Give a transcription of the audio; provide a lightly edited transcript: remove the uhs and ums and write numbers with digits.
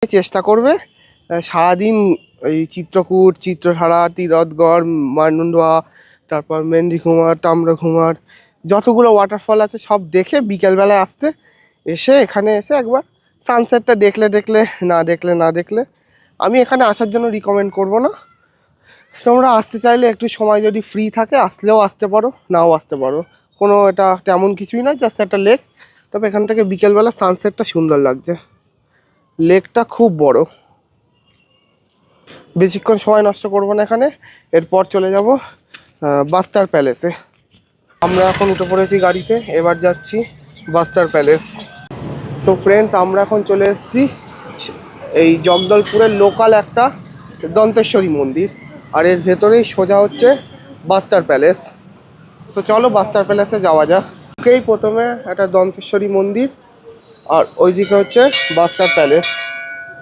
চেষ্টা করবে সারাদিন ওই চিত্রকূট, চিত্রধারা, তীরথগড়, মান্ডুয়া, তারপর মেন্দিকুমার, তাম্রকুমার, যতগুলো ওয়াটারফল আছে সব দেখে বিকেলবেলায় আসতে, এসে এখানে এসে একবার সানসেটটা দেখলে না দেখলে আমি এখানে আসার জন্য রিকমেন্ড করব না। তোমরা আসতে চাইলে একটু সময় যদি ফ্রি থাকে আসলেও আসতে পারো, নাও আসতে পারো, কোনো এটা তেমন কিছুই নয়, জাস্ট একটা লেক। তবে এখান থেকে বিকেলবেলা সানসেটটা সুন্দর লাগছে, লেকটা খুব বড়। বেশিক্ষণ সময় নষ্ট করবো না এখানে, এরপর চলে যাব বাস্টার প্যালেসে। আমরা এখন উঠে পড়েছি গাড়িতে, এবার যাচ্ছি বাস্টার প্যালেস। সো ফ্রেন্ডস, আমরা এখন চলে এসেছি এই জগদলপুরের লোকাল একটা দন্তেশ্বরী মন্দির, আর এর ভেতরেই সোজা হচ্ছে বাস্টার প্যালেস। তো চলো বাস্টার প্যালেসে যাওয়া যাক। প্রথমে একটা দন্তেশ্বরী মন্দির, আর ওইদিকে হচ্ছে বাস্টার প্যালেস।